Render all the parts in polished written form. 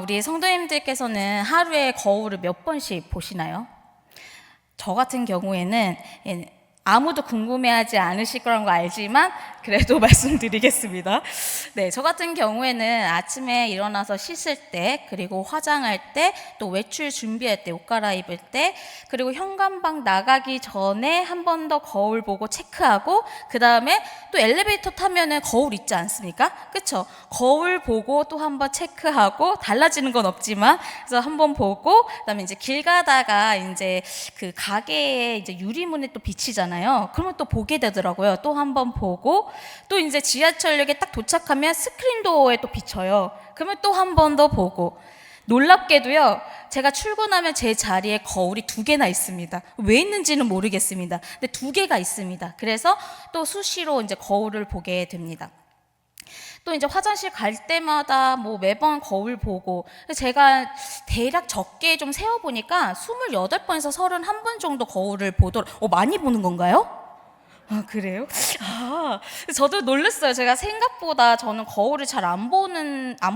우리 성도님들께서는 하루에 거울을 몇 번씩 보시나요? 저 같은 경우에는 아무도 궁금해하지 않으실 거라는 거 알지만 그래도 말씀드리겠습니다. 네, 저 같은 경우에는 아침에 일어나서 씻을 때, 그리고 화장할 때, 또 외출 준비할 때, 옷 갈아입을 때, 그리고 현관방 나가기 전에 한 번 더 거울 보고 체크하고, 그 다음에 또 엘리베이터 타면은 거울 있지 않습니까? 그쵸? 거울 보고 또 한 번 체크하고, 달라지는 건 없지만, 그래서 한 번 보고, 그 다음에 이제 길 가다가 이제 그 가게에 이제 유리문에 또 비치잖아요. 그러면 또 보게 되더라고요. 또 한 번 보고, 또 이제 지하철역에 딱 도착하면 스크린도어에 또 비쳐요. 그러면 또 한 번 더 보고, 놀랍게도요, 제가 출근하면 제 자리에 거울이 2개나 있습니다. 왜 있는지는 모르겠습니다. 근데 2개가 있습니다. 그래서 또 수시로 이제 거울을 보게 됩니다. 또 이제 화장실 갈 때마다 뭐 매번 거울 보고, 제가 대략 적게 좀 세어보니까 28번에서 31번 정도 거울을 많이 보는 건가요? 아, 그래요? 저도 놀랐어요. 제가 생각보다 저는 거울을 잘 안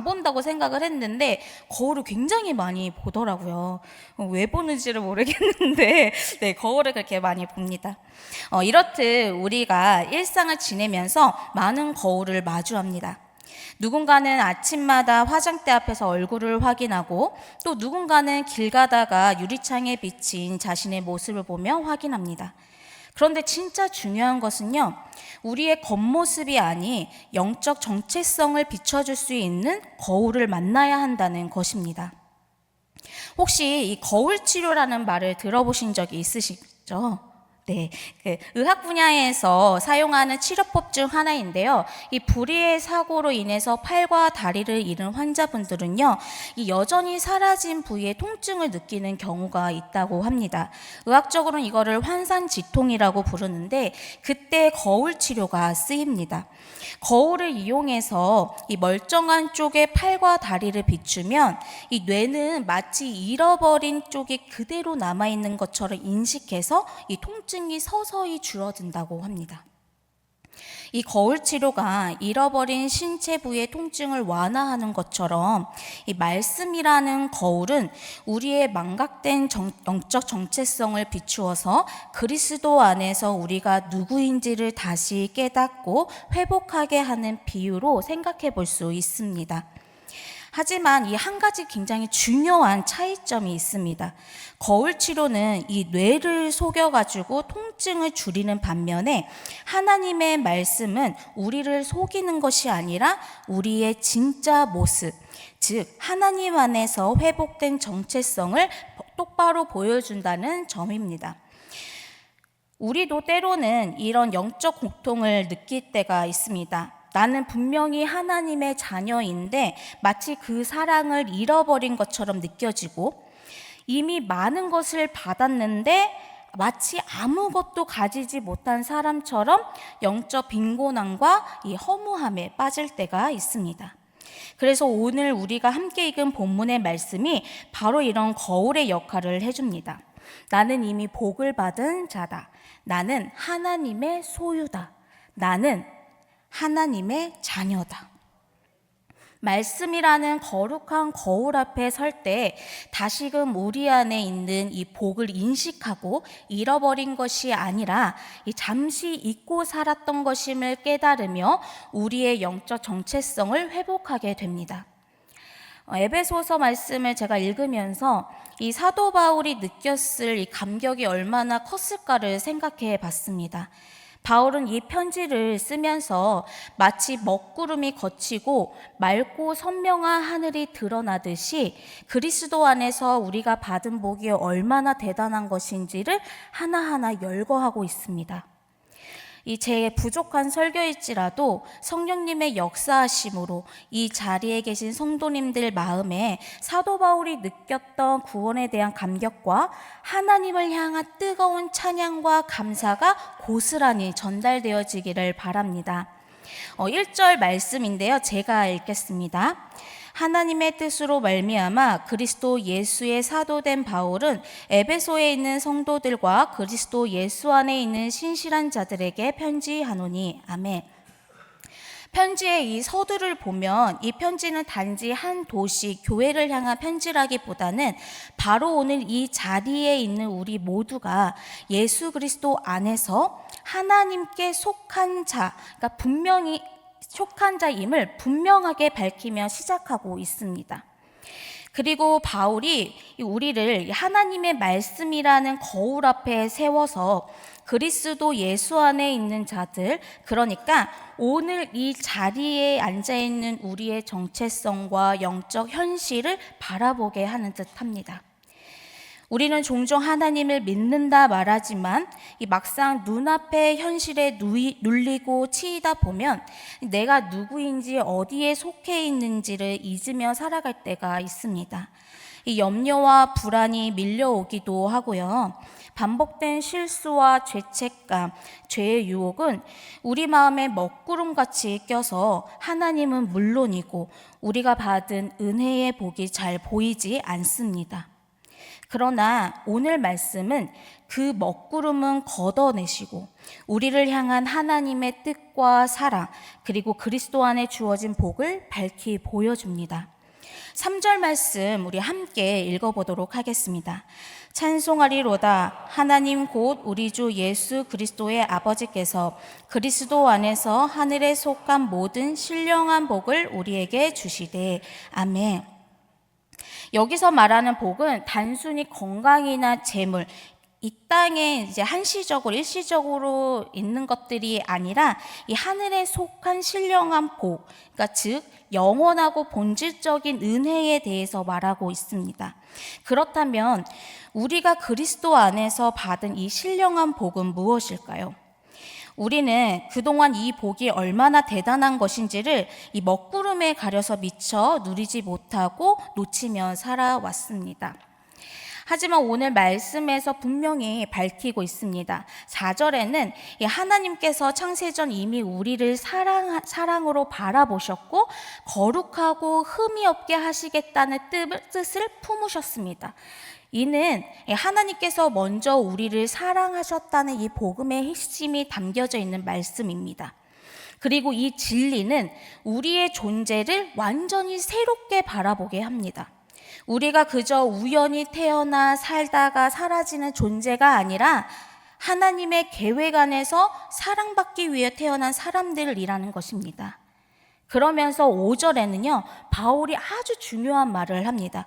본다고 생각을 했는데, 거울을 굉장히 많이 보더라고요. 왜 보는지를 모르겠는데, 네, 거울을 그렇게 많이 봅니다. 이렇듯 우리가 일상을 지내면서 많은 거울을 마주합니다. 누군가는 아침마다 화장대 앞에서 얼굴을 확인하고, 또 누군가는 길 가다가 유리창에 비친 자신의 모습을 보며 확인합니다. 그런데 진짜 중요한 것은요, 우리의 겉모습이 아닌 영적 정체성을 비춰줄 수 있는 거울을 만나야 한다는 것입니다. 혹시 이 거울 치료라는 말을 들어보신 적이 있으시죠? 네, 의학 분야에서 사용하는 치료법 중 하나인데요. 이 불의의 사고로 인해서 팔과 다리를 잃은 환자분들은요, 이 여전히 사라진 부위에 통증을 느끼는 경우가 있다고 합니다. 의학적으로는 이거를 환산지통이라고 부르는데, 그때 거울 치료가 쓰입니다. 거울을 이용해서 이 멀쩡한 쪽에 팔과 다리를 비추면 이 뇌는 마치 잃어버린 쪽이 그대로 남아있는 것처럼 인식해서 이 통증이 서서히 줄어든다고 합니다. 이 거울 치료가 잃어버린 신체 부위의 통증을 완화하는 것처럼, 이 말씀이라는 거울은 우리의 망각된 영적 정체성을 비추어서 그리스도 안에서 우리가 누구인지를 다시 깨닫고 회복하게 하는 비유로 생각해 볼 수 있습니다. 하지만 이 한 가지 굉장히 중요한 차이점이 있습니다. 거울 치료는 이 뇌를 속여가지고 통증을 줄이는 반면에, 하나님의 말씀은 우리를 속이는 것이 아니라 우리의 진짜 모습, 즉 하나님 안에서 회복된 정체성을 똑바로 보여준다는 점입니다. 우리도 때로는 이런 영적 고통을 느낄 때가 있습니다. 나는 분명히 하나님의 자녀인데 마치 그 사랑을 잃어버린 것처럼 느껴지고, 이미 많은 것을 받았는데 마치 아무것도 가지지 못한 사람처럼 영적 빈곤함과 이 허무함에 빠질 때가 있습니다. 그래서 오늘 우리가 함께 읽은 본문의 말씀이 바로 이런 거울의 역할을 해줍니다. 나는 이미 복을 받은 자다. 나는 하나님의 소유다. 나는 하나님의 자녀다. 말씀이라는 거룩한 거울 앞에 설 때 다시금 우리 안에 있는 이 복을 인식하고 잃어버린 것이 아니라 잠시 잊고 살았던 것임을 깨달으며 우리의 영적 정체성을 회복하게 됩니다. 에베소서 말씀을 제가 읽으면서 이 사도 바울이 느꼈을 이 감격이 얼마나 컸을까를 생각해 봤습니다. 바울은 이 편지를 쓰면서 마치 먹구름이 걷히고 맑고 선명한 하늘이 드러나듯이 그리스도 안에서 우리가 받은 복이 얼마나 대단한 것인지를 하나하나 열거하고 있습니다. 이 제 부족한 설교일지라도 성령님의 역사하심으로 이 자리에 계신 성도님들 마음에 사도 바울이 느꼈던 구원에 대한 감격과 하나님을 향한 뜨거운 찬양과 감사가 고스란히 전달되어지기를 바랍니다. 1절 말씀인데요, 제가 읽겠습니다. 하나님의 뜻으로 말미암아 그리스도 예수의 사도된 바울은 에베소에 있는 성도들과 그리스도 예수 안에 있는 신실한 자들에게 편지하노니. 아멘. 편지의 이 서두를 보면 이 편지는 단지 한 도시, 교회를 향한 편지라기보다는 바로 오늘 이 자리에 있는 우리 모두가 예수 그리스도 안에서 하나님께 속한 자, 그러니까 분명히 속한 자임을 분명하게 밝히며 시작하고 있습니다. 그리고 바울이 우리를 하나님의 말씀이라는 거울 앞에 세워서 그리스도 예수 안에 있는 자들, 그러니까 오늘 이 자리에 앉아있는 우리의 정체성과 영적 현실을 바라보게 하는 듯합니다. 우리는 종종 하나님을 믿는다 말하지만 이 막상 눈앞의 현실에 눌리고 치이다 보면 내가 누구인지 어디에 속해 있는지를 잊으며 살아갈 때가 있습니다. 이 염려와 불안이 밀려오기도 하고요. 반복된 실수와 죄책감, 죄의 유혹은 우리 마음에 먹구름같이 껴서 하나님은 물론이고 우리가 받은 은혜의 복이 잘 보이지 않습니다. 그러나 오늘 말씀은 그 먹구름은 걷어내시고 우리를 향한 하나님의 뜻과 사랑, 그리고 그리스도 안에 주어진 복을 밝히 보여줍니다. 3절 말씀 우리 함께 읽어보도록 하겠습니다. 찬송하리로다. 하나님 곧 우리 주 예수 그리스도의 아버지께서 그리스도 안에서 하늘에 속한 모든 신령한 복을 우리에게 주시되. 아멘. 여기서 말하는 복은 단순히 건강이나 재물, 이 땅에 이제 한시적으로 일시적으로 있는 것들이 아니라 이 하늘에 속한 신령한 복, 그러니까 즉 영원하고 본질적인 은혜에 대해서 말하고 있습니다. 그렇다면 우리가 그리스도 안에서 받은 이 신령한 복은 무엇일까요? 우리는 그동안 이 복이 얼마나 대단한 것인지를 이 먹구름에 가려서 미처 누리지 못하고 놓치며 살아왔습니다. 하지만 오늘 말씀에서 분명히 밝히고 있습니다. 4절에는 하나님께서 창세전 이미 우리를 사랑으로 바라보셨고 거룩하고 흠이 없게 하시겠다는 뜻을 품으셨습니다. 이는 하나님께서 먼저 우리를 사랑하셨다는 이 복음의 핵심이 담겨져 있는 말씀입니다. 그리고 이 진리는 우리의 존재를 완전히 새롭게 바라보게 합니다. 우리가 그저 우연히 태어나 살다가 사라지는 존재가 아니라 하나님의 계획 안에서 사랑받기 위해 태어난 사람들이라는 것입니다. 그러면서 5절에는요, 바울이 아주 중요한 말을 합니다.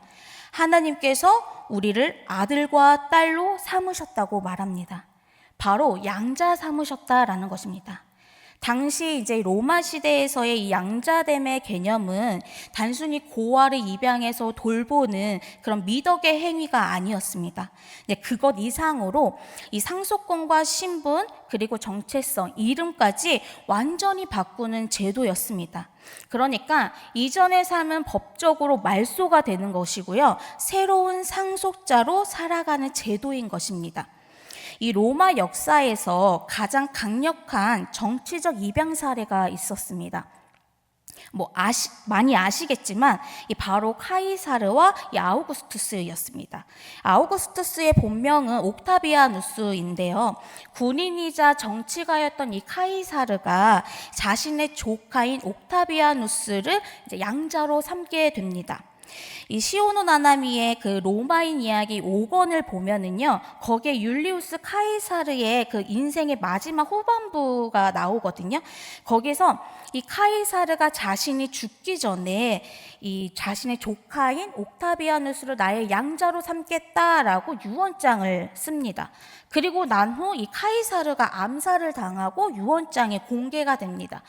하나님께서 우리를 아들과 딸로 삼으셨다고 말합니다. 바로 양자 삼으셨다라는 것입니다. 당시 이제 로마 시대에서의 이 양자됨의 개념은 단순히 고아를 입양해서 돌보는 그런 미덕의 행위가 아니었습니다. 그것 이상으로 이 상속권과 신분 그리고 정체성, 이름까지 완전히 바꾸는 제도였습니다. 그러니까 이전의 삶은 법적으로 말소가 되는 것이고요, 새로운 상속자로 살아가는 제도인 것입니다. 이 로마 역사에서 가장 강력한 정치적 입양 사례가 있었습니다. 많이 아시겠지만 바로 카이사르와 아우구스투스였습니다. 아우구스투스의 본명은 옥타비아누스인데요. 군인이자 정치가였던 이 카이사르가 자신의 조카인 옥타비아누스를 이제 양자로 삼게 됩니다. 이 시오노 나나미의 그 로마인 이야기 5권을 보면은요, 거기에 율리우스 카이사르의 그 인생의 마지막 후반부가 나오거든요. 거기서 이 카이사르가 자신이 죽기 전에 이 자신의 조카인 옥타비아누스를 나의 양자로 삼겠다라고 유언장을 씁니다. 그리고 난 후 이 카이사르가 암살을 당하고 유언장이 공개가 됩니다.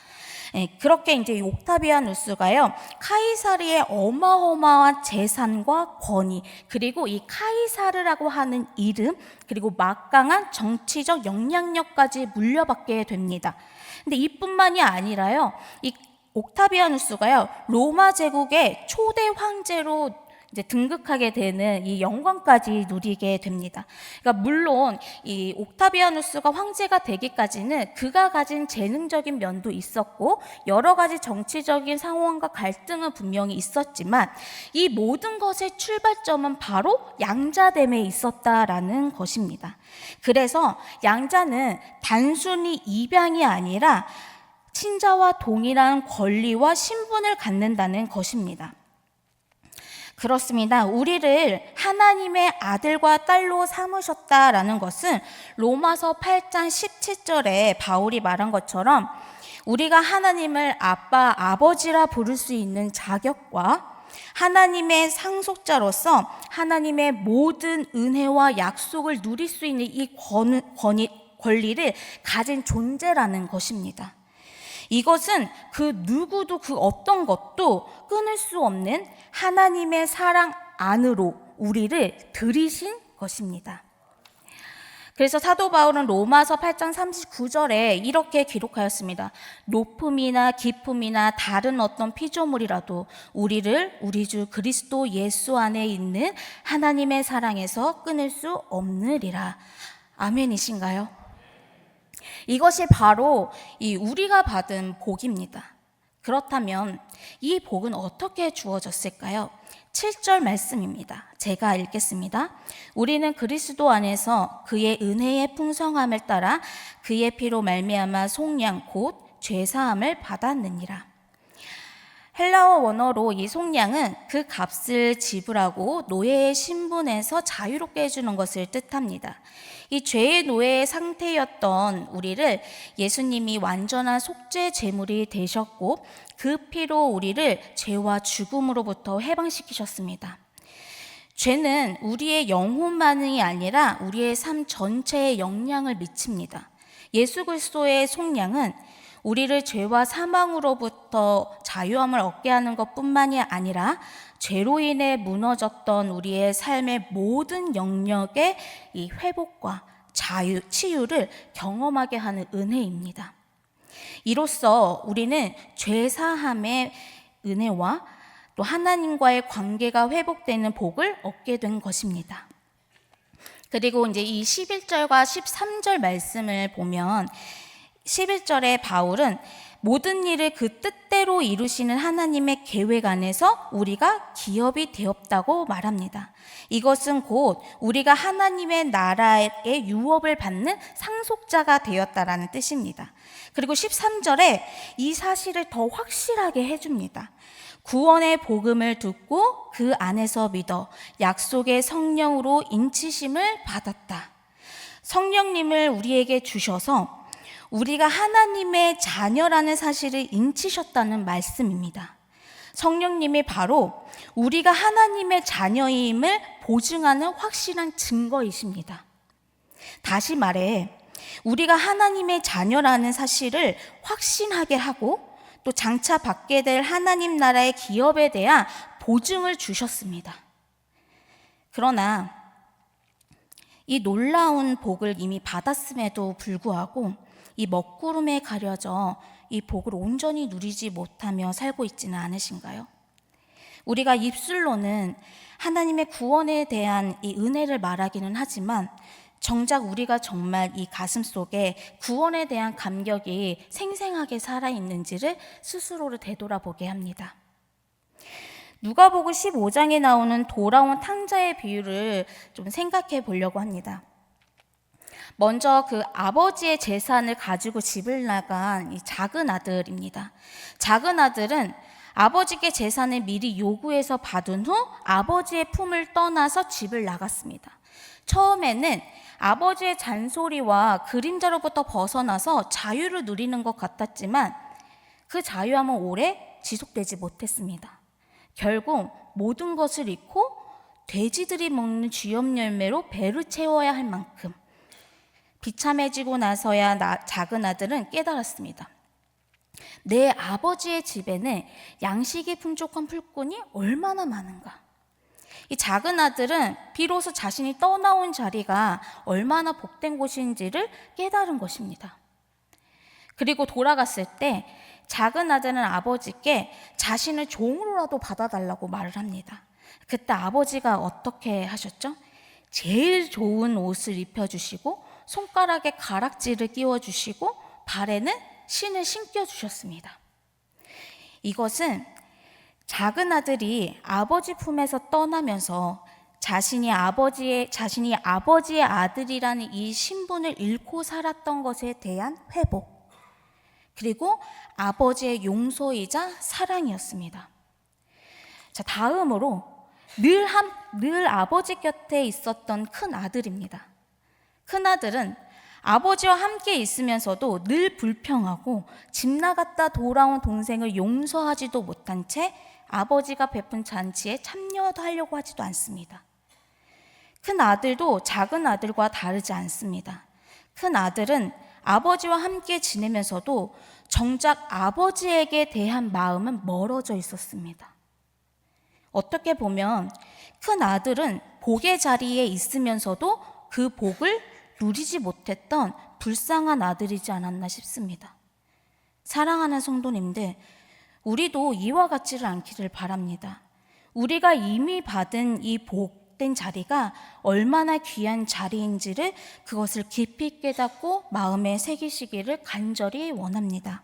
그렇게 이제 이 옥타비아누스가요, 카이사르의 어마어마한 재산과 권위, 그리고 이 카이사르라고 하는 이름, 그리고 막강한 정치적 영향력까지 물려받게 됩니다. 근데 이뿐만이 아니라요, 이 옥타비아누스가요, 로마 제국의 초대 황제로 이제 등극하게 되는 이 영광까지 누리게 됩니다. 그러니까 물론 이 옥타비아누스가 황제가 되기까지는 그가 가진 재능적인 면도 있었고 여러 가지 정치적인 상황과 갈등은 분명히 있었지만 이 모든 것의 출발점은 바로 양자됨에 있었다라는 것입니다. 그래서 양자는 단순히 입양이 아니라 친자와 동일한 권리와 신분을 갖는다는 것입니다. 그렇습니다. 우리를 하나님의 아들과 딸로 삼으셨다라는 것은 로마서 8장 17절에 바울이 말한 것처럼 우리가 하나님을 아빠, 아버지라 부를 수 있는 자격과 하나님의 상속자로서 하나님의 모든 은혜와 약속을 누릴 수 있는 이 권리를 가진 존재라는 것입니다. 이것은 그 누구도 그 어떤 것도 끊을 수 없는 하나님의 사랑 안으로 우리를 들이신 것입니다. 그래서 사도 바울은 로마서 8장 39절에 이렇게 기록하였습니다. 높음이나 깊음이나 다른 어떤 피조물이라도 우리를 우리 주 그리스도 예수 안에 있는 하나님의 사랑에서 끊을 수 없느리라. 아멘이신가요? 이것이 바로 이 우리가 받은 복입니다. 그렇다면 이 복은 어떻게 주어졌을까요? 7절 말씀입니다. 제가 읽겠습니다. 우리는 그리스도 안에서 그의 은혜의 풍성함을 따라 그의 피로 말미암아 속량 곧 죄사함을 받았느니라. 헬라어 원어로 이 속량은 그 값을 지불하고 노예의 신분에서 자유롭게 해주는 것을 뜻합니다. 이 죄의 노예의 상태였던 우리를 예수님이 완전한 속죄 제물이 되셨고 그 피로 우리를 죄와 죽음으로부터 해방시키셨습니다. 죄는 우리의 영혼만이 아니라 우리의 삶 전체에 영향을 미칩니다. 예수 그리스도의 속량은 우리를 죄와 사망으로부터 자유함을 얻게 하는 것뿐만이 아니라 죄로 인해 무너졌던 우리의 삶의 모든 영역의 이 회복과 자유, 치유를 경험하게 하는 은혜입니다. 이로써 우리는 죄사함의 은혜와 또 하나님과의 관계가 회복되는 복을 얻게 된 것입니다. 그리고 이제 이 11절과 13절 말씀을 보면 11절에 바울은 모든 일을 그 뜻대로 이루시는 하나님의 계획 안에서 우리가 기업이 되었다고 말합니다. 이것은 곧 우리가 하나님의 나라의 유업을 받는 상속자가 되었다라는 뜻입니다. 그리고 13절에 이 사실을 더 확실하게 해줍니다. 구원의 복음을 듣고 그 안에서 믿어 약속의 성령으로 인치심을 받았다. 성령님을 우리에게 주셔서 우리가 하나님의 자녀라는 사실을 인치셨다는 말씀입니다. 성령님이 바로 우리가 하나님의 자녀임을 보증하는 확실한 증거이십니다. 다시 말해 우리가 하나님의 자녀라는 사실을 확신하게 하고 또 장차 받게 될 하나님 나라의 기업에 대한 보증을 주셨습니다. 그러나 이 놀라운 복을 이미 받았음에도 불구하고 이 먹구름에 가려져 이 복을 온전히 누리지 못하며 살고 있지는 않으신가요? 우리가 입술로는 하나님의 구원에 대한 이 은혜를 말하기는 하지만 정작 우리가 정말 이 가슴 속에 구원에 대한 감격이 생생하게 살아있는지를 스스로를 되돌아보게 합니다. 누가복음 15장에 나오는 돌아온 탕자의 비유를 좀 생각해 보려고 합니다. 먼저 그 아버지의 재산을 가지고 집을 나간 이 작은 아들입니다. 작은 아들은 아버지께 재산을 미리 요구해서 받은 후 아버지의 품을 떠나서 집을 나갔습니다. 처음에는 아버지의 잔소리와 그림자로부터 벗어나서 자유를 누리는 것 같았지만 그 자유함은 오래 지속되지 못했습니다. 결국 모든 것을 잃고 돼지들이 먹는 쥐염 열매로 배를 채워야 할 만큼 비참해지고 나서야 작은 아들은 깨달았습니다. 내 아버지의 집에는 양식이 풍족한 풀꾼이 얼마나 많은가. 이 작은 아들은 비로소 자신이 떠나온 자리가 얼마나 복된 곳인지를 깨달은 것입니다. 그리고 돌아갔을 때 작은 아들은 아버지께 자신을 종으로라도 받아달라고 말을 합니다. 그때 아버지가 어떻게 하셨죠? 제일 좋은 옷을 입혀주시고 손가락에 가락지를 끼워주시고 발에는 신을 신겨주셨습니다. 이것은 작은 아들이 아버지 품에서 떠나면서 자신이 아버지의 아들이라는 이 신분을 잃고 살았던 것에 대한 회복, 그리고 아버지의 용서이자 사랑이었습니다. 자, 다음으로 늘 아버지 곁에 있었던 큰 아들입니다. 큰 아들은 아버지와 함께 있으면서도 늘 불평하고 집 나갔다 돌아온 동생을 용서하지도 못한 채 아버지가 베푼 잔치에 참여도 하려고 하지도 않습니다. 큰 아들도 작은 아들과 다르지 않습니다. 큰 아들은 아버지와 함께 지내면서도 정작 아버지에게 대한 마음은 멀어져 있었습니다. 어떻게 보면 큰 아들은 복의 자리에 있으면서도 그 복을 누리지 못했던 불쌍한 아들이지 않았나 싶습니다. 사랑하는 성도님들, 우리도 이와 같지를 않기를 바랍니다. 우리가 이미 받은 이 복된 자리가 얼마나 귀한 자리인지를 그것을 깊이 깨닫고 마음에 새기시기를 간절히 원합니다.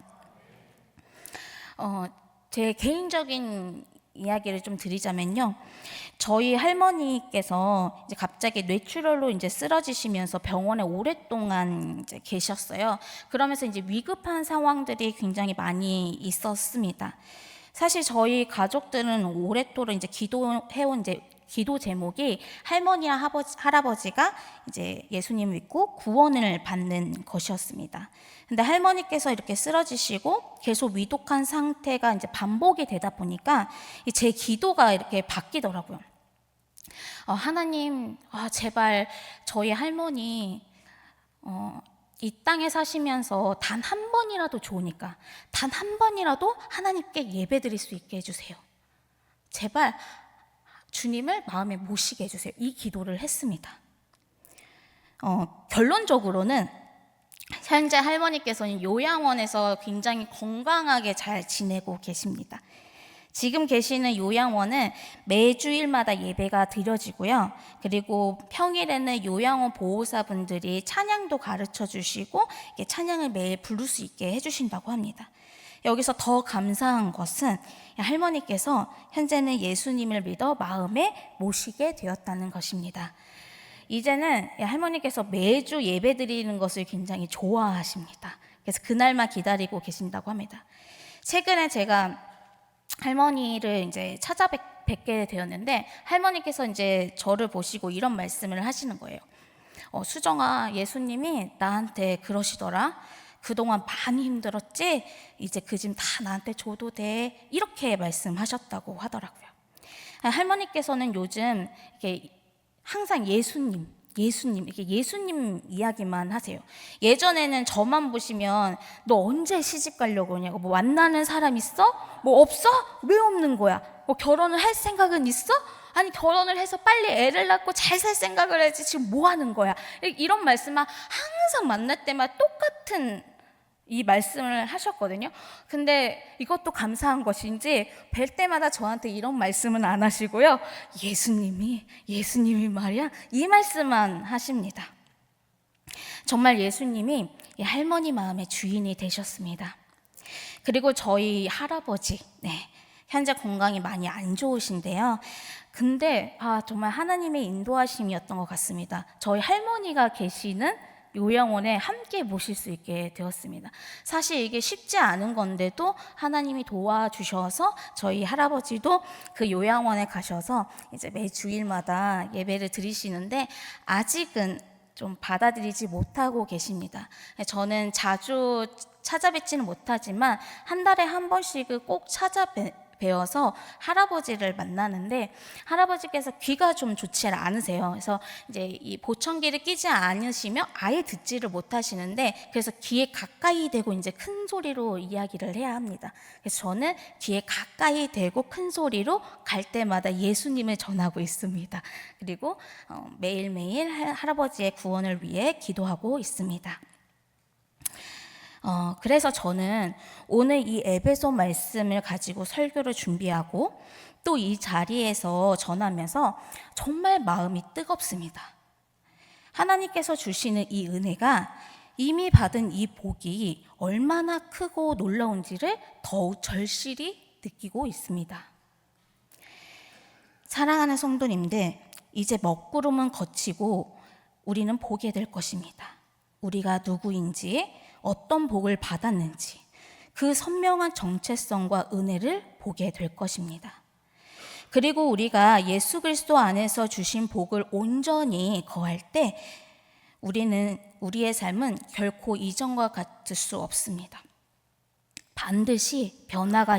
제 개인적인 이야기를 좀 드리자면요. 저희 할머니께서 이제 갑자기 뇌출혈로 이제 쓰러지시면서 병원에 오랫동안 이제 계셨어요. 그러면서 이제 위급한 상황들이 굉장히 많이 있었습니다. 사실 저희 가족들은 오랫도록 이제 기도해온 이제 기도 제목이 할머니와 할아버지가 이제 예수님을 믿고 구원을 받는 것이었습니다. 근데 할머니께서 이렇게 쓰러지시고 계속 위독한 상태가 이제 반복이 되다 보니까 제 기도가 이렇게 바뀌더라고요. 하나님, 제발 저희 할머니 이 땅에 사시면서 단 한 번이라도 좋으니까 단 한 번이라도 하나님께 예배드릴 수 있게 해주세요. 제발 주님을 마음에 모시게 해주세요. 이 기도를 했습니다. 결론적으로는 현재 할머니께서는 요양원에서 굉장히 건강하게 잘 지내고 계십니다. 지금 계시는 요양원은 매주일마다 예배가 드려지고요. 그리고 평일에는 요양원 보호사분들이 찬양도 가르쳐 주시고 찬양을 매일 부를 수 있게 해주신다고 합니다. 여기서 더 감사한 것은 할머니께서 현재는 예수님을 믿어 마음에 모시게 되었다는 것입니다. 이제는 할머니께서 매주 예배 드리는 것을 굉장히 좋아하십니다. 그래서 그날만 기다리고 계신다고 합니다. 최근에 제가 할머니를 이제 찾아뵙게 되었는데 할머니께서 이제 저를 보시고 이런 말씀을 하시는 거예요. 수정아, 예수님이 나한테 그러시더라. 그동안 많이 힘들었지? 이제 그 짐 다 나한테 줘도 돼. 이렇게 말씀하셨다고 하더라고요. 할머니께서는 요즘 이렇게 항상 예수님 이렇게 예수님 이야기만 하세요. 예전에는 저만 보시면 너 언제 시집 가려고 그러냐고, 뭐 만나는 사람 있어? 뭐 없어? 왜 없는 거야? 뭐 결혼을 할 생각은 있어? 아니 결혼을 해서 빨리 애를 낳고 잘 살 생각을 해야지 지금 뭐 하는 거야? 이런 말씀만 항상 만날 때마다 똑같은 이 말씀을 하셨거든요. 근데 이것도 감사한 것인지 뵐 때마다 저한테 이런 말씀은 안 하시고요. 예수님이 말이야, 이 말씀만 하십니다. 정말 예수님이 이 할머니 마음의 주인이 되셨습니다. 그리고 저희 할아버지, 현재 건강이 많이 안 좋으신데요. 근데 정말 하나님의 인도하심이었던 것 같습니다. 저희 할머니가 계시는 요양원에 함께 모실 수 있게 되었습니다. 사실 이게 쉽지 않은 건데도 하나님이 도와주셔서 저희 할아버지도 그 요양원에 가셔서 이제 매 주일마다 예배를 드리시는데 아직은 좀 받아들이지 못하고 계십니다. 저는 자주 찾아뵙지는 못하지만 한 달에 한 번씩은 꼭 찾아뵈어서 할아버지를 만나는데 할아버지께서 귀가 좀 좋지 않으세요. 그래서 이제 이 보청기를 끼지 않으시며 아예 듣지를 못하시는데 그래서 귀에 가까이 대고 이제 큰 소리로 이야기를 해야 합니다. 그래서 저는 귀에 가까이 대고 큰 소리로 갈 때마다 예수님을 전하고 있습니다. 그리고 매일매일 할아버지의 구원을 위해 기도하고 있습니다. 그래서 저는 오늘 이 에베소 말씀을 가지고 설교를 준비하고 또 이 자리에서 전하면서 정말 마음이 뜨겁습니다. 하나님께서 주시는 이 은혜가 이미 받은 이 복이 얼마나 크고 놀라운지를 더욱 절실히 느끼고 있습니다. 사랑하는 성도님들, 이제 먹구름은 거치고 우리는 보게 될 것입니다. 우리가 누구인지, 어떤 복을 받았는지, 그 선명한 정체성과 은혜를 보게 될 것입니다. 그리고 우리가 예수 그리스도 안에서 주신 복을 온전히 거할 때 우리의 삶은 결코 이전과 같을 수 없습니다. 반드시 변화가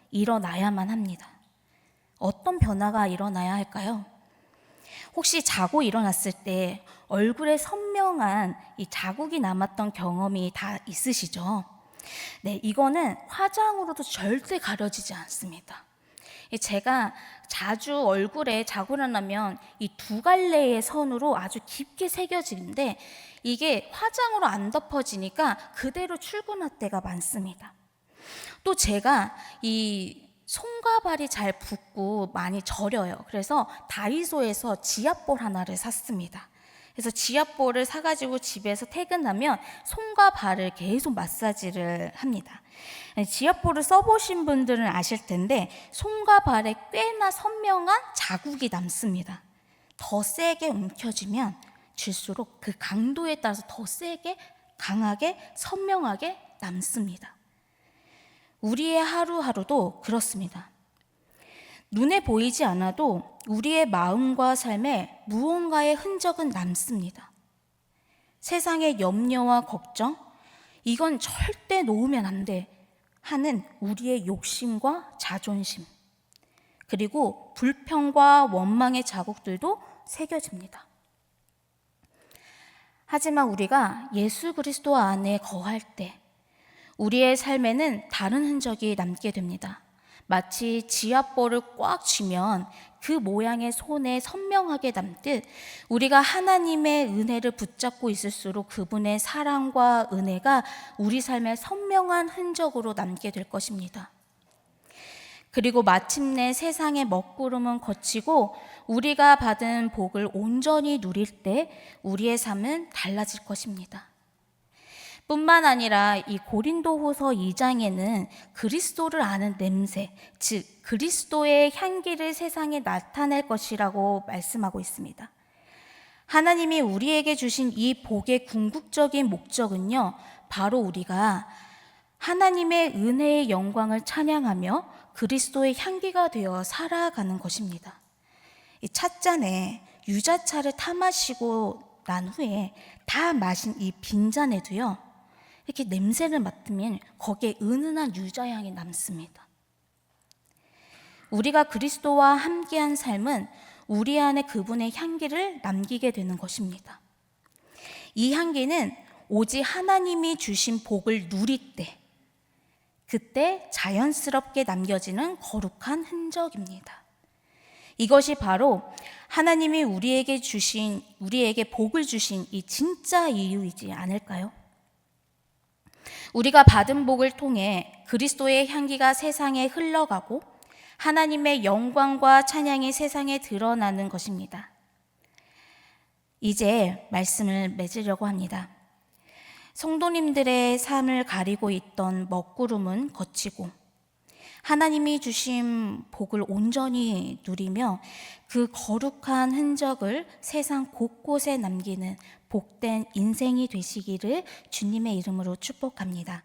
일어나야만 합니다. 어떤 변화가 일어나야 할까요? 혹시 자고 일어났을 때 얼굴에 선명한 이 자국이 남았던 경험이 다 있으시죠? 네, 이거는 화장으로도 절대 가려지지 않습니다. 제가 자주 얼굴에 자고를 나면 이 두 갈래의 선으로 아주 깊게 새겨지는데 이게 화장으로 안 덮어지니까 그대로 출근할 때가 많습니다. 또 제가 이 손과 발이 잘 붓고 많이 저려요. 그래서 다이소에서 지압볼 하나를 샀습니다. 그래서 지압볼을 사가지고 집에서 퇴근하면 손과 발을 계속 마사지를 합니다. 지압볼을 써보신 분들은 아실 텐데 손과 발에 꽤나 선명한 자국이 남습니다. 더 세게 움켜쥐면 줄수록 그 강도에 따라서 더 세게, 강하게, 선명하게 남습니다. 우리의 하루하루도 그렇습니다. 눈에 보이지 않아도 우리의 마음과 삶에 무언가의 흔적은 남습니다. 세상의 염려와 걱정, 이건 절대 놓으면 안 돼 하는 우리의 욕심과 자존심, 그리고 불평과 원망의 자국들도 새겨집니다. 하지만 우리가 예수 그리스도 안에 거할 때 우리의 삶에는 다른 흔적이 남게 됩니다. 마치 지압볼을 꽉 쥐면 그 모양의 손에 선명하게 남듯 우리가 하나님의 은혜를 붙잡고 있을수록 그분의 사랑과 은혜가 우리 삶에 선명한 흔적으로 남게 될 것입니다. 그리고 마침내 세상의 먹구름은 거치고 우리가 받은 복을 온전히 누릴 때 우리의 삶은 달라질 것입니다. 뿐만 아니라 이 고린도후서 2장에는 그리스도를 아는 냄새, 즉 그리스도의 향기를 세상에 나타낼 것이라고 말씀하고 있습니다. 하나님이 우리에게 주신 이 복의 궁극적인 목적은요, 바로 우리가 하나님의 은혜의 영광을 찬양하며 그리스도의 향기가 되어 살아가는 것입니다. 이 찻잔에 유자차를 타 마시고 난 후에 다 마신 이 빈잔에도요, 이렇게 냄새를 맡으면 거기에 은은한 유자향이 남습니다. 우리가 그리스도와 함께한 삶은 우리 안에 그분의 향기를 남기게 되는 것입니다. 이 향기는 오직 하나님이 주신 복을 누릴 때, 그때 자연스럽게 남겨지는 거룩한 흔적입니다. 이것이 바로 하나님이 우리에게 복을 주신 이 진짜 이유이지 않을까요? 우리가 받은 복을 통해 그리스도의 향기가 세상에 흘러가고 하나님의 영광과 찬양이 세상에 드러나는 것입니다. 이제 말씀을 맺으려고 합니다. 성도님들의 삶을 가리고 있던 먹구름은 거치고 하나님이 주신 복을 온전히 누리며 그 거룩한 흔적을 세상 곳곳에 남기는 복된 인생이 되시기를 주님의 이름으로 축복합니다.